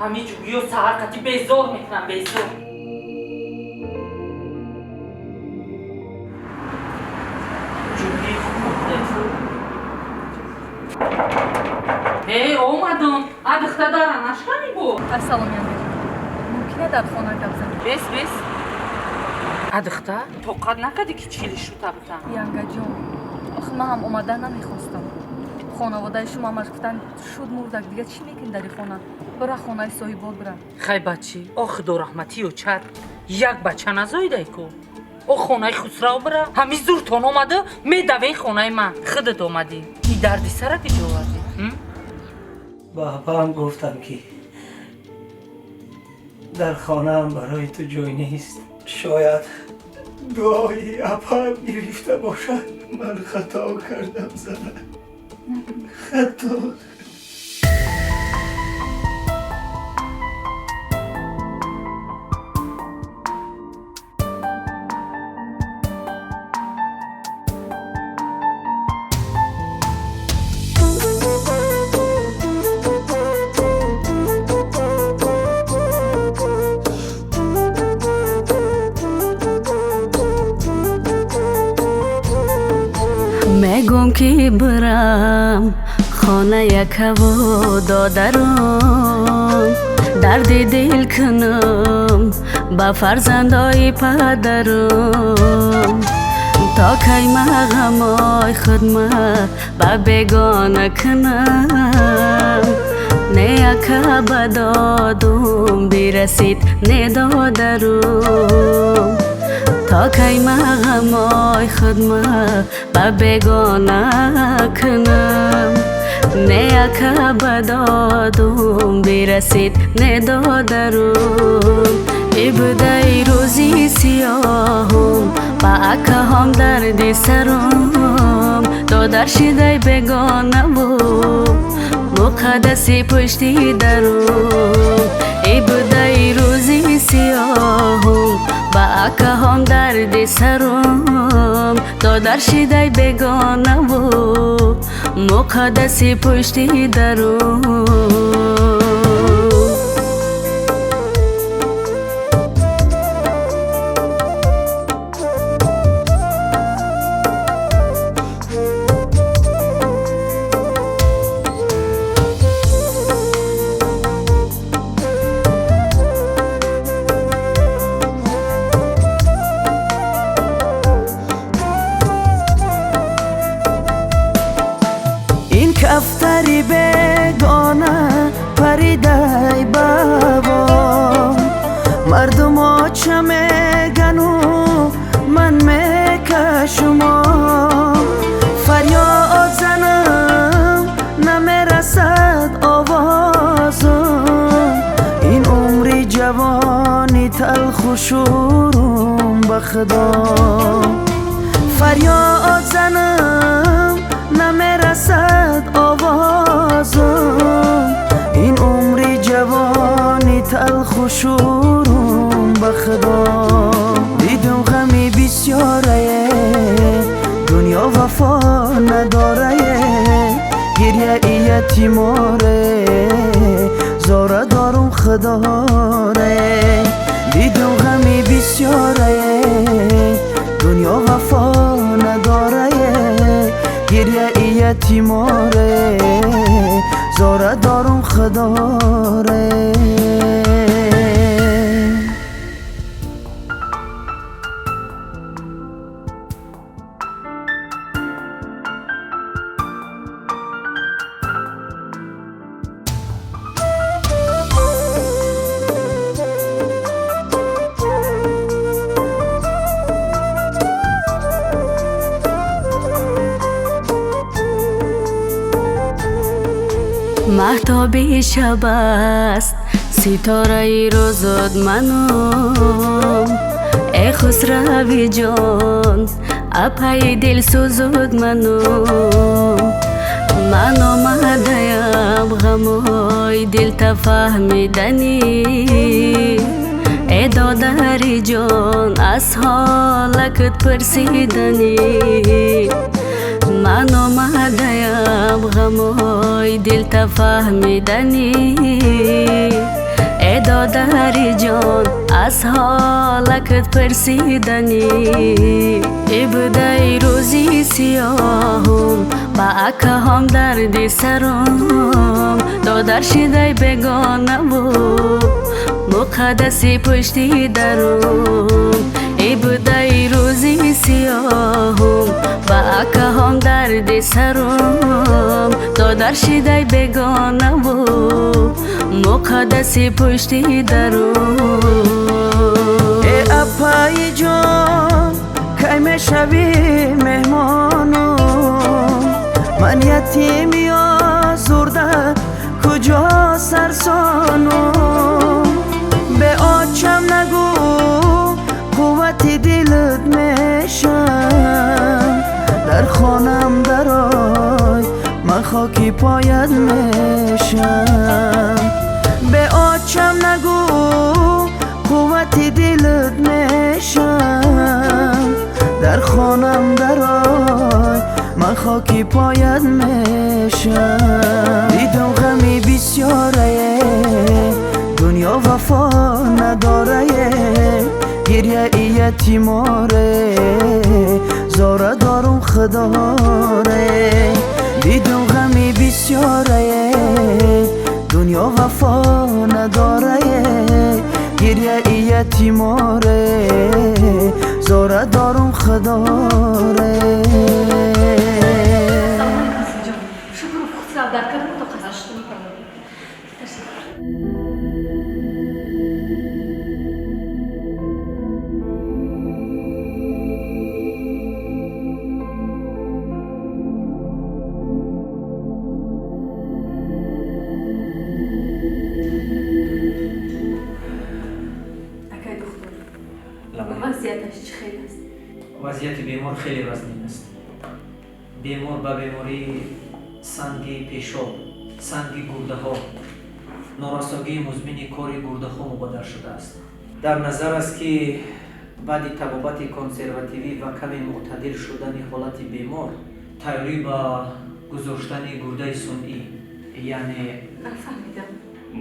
ҳамин ҷугиё саҳарқати безор мекунам, безор. ҷугии хуб. омадам. Адихта дара нашкани бо. Ассалом янга. Мумкина дар хона гап занем? Бес. Адихта? Тоқат накарди ки чили шута бутам. Янгаҷон, охи ман ҳам омадан намехостам. хонаводаи шумо маш гуфтанд шуд мурдак, дигар чӣ мекунӣ дар ин хона? бира хонаи соҳибот бира. Хай бачи, охи дорахматию чад. Як бача назоидай ку. о хонаи хусрав бира. ҳами зуртон омада медавен хонаи ман. худат омадӣ. И дарди сара киҷо овардӣ? با هم گفتم که در خانه هم برای تو جای نیست. شاید دعای اپم گرفته باشد. من خطا کردم زنه. خطا. مگم که برم خانه یک هوا دادرم درد دل کنم با فرزندای پدرم تا کی مغمای خودم با بگانه کنم نه یک بدادم برسید ندادرم تا کی مغمای خودم با بگانه کنم نه یک بدادم برسید ندادرم ای بودای روزی سیاهم با اکه هم درد سرم دادر شدای بگانه بود مقدسی پشتی درم ای بودای روزی سیاهم با اکه هم درد سرم دادر شدای بگانه بود مقدسی پشتی درم کفتری بگانه پریدای بابا مردم ها چه میگن و من میکشم فریاد زنم نمیرسد آوازم این عمری جوانی تلخ و شورم به خدا فریاد زنم نمیرسد آوازم این عمری جوانی تلخ و شورم به خدا دیدم غمی بسیاره دنیا وفا نداره گریه یتیماره زاره دارم خداره دیدم غمی بسیاره دنیا وفا نداره گریه یتیماره زاره دارم خداره مهتابی شب است ستاره روزد منم ای خسروی جان اپای دل سوزد منم من آمدیم غمای دل تفهمیدنی ای دادری جان از حالکت پرسیدنی من آمدیم غمای دل تفهمیدنی دادری جان از حالکت پرسیدنی ای بودای روزی سیاهم با اکه هم دردی سرم دادر شدای بگانه بود مقدسی پشتی درم ای بودای روزی سیاهم با اکه هم دردی سرم دادر شدای بگانه بود مقدسی پشتی درم ای اپای جان کی میشوی مهمانم من یتیمی آزرده کجا سرسانم به آچم نگو قوت دلت میشم در خانم درای من خاکی پایت میشم به آچم نگو قوت دلت میشم در خانم درای من خاکی پایت میشم دیدم غمی بسیاره دنیا وفا نداره گریه یتیماره زاره دارم خداره دیدم غمی بسیاره دنیا وفا نداره گریه یتیماره زاره دارم خداره شکر خود را در کردم تا قضاشت میکنم اکای دکتر وضعیتش چه خیلی است؟ وضعیت بیمار خیلی وزنین است. بیمار به بیماری سنگ پیشاب، سنگ گرده ها، نارساگی مزمن کار گرده ها مبادر شده است. در نظر است که بعد طبابت کنسرواتیوی و کمی معتدل شدن حالت بیمار تیاری با گذاشتن گرده صنعی یعنی نفهمیدم.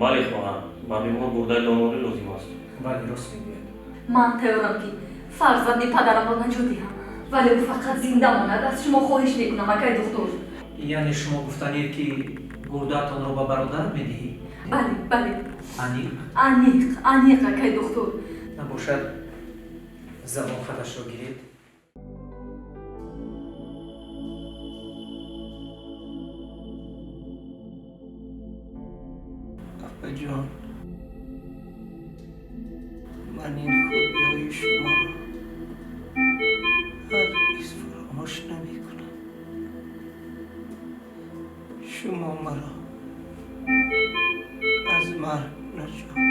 بله خواهم با بیمار گرده دانوری لازم است. بله راست میگوید. من تیارم که فرزند پدرم را نجات دهم ولی او فقط زنده ماند. از شما خواهش میکنم اکای دکتر. یعنی شما گفتنید که گردهتان را به برادر میدهی؟ بله بله انیق انیق اکای دکتر. نباشد زبان خودش را گیرید. اپا جان من این خوبی‌های شما هرگز فراموش نمی‌کنم. شما مرا از مرگ نجات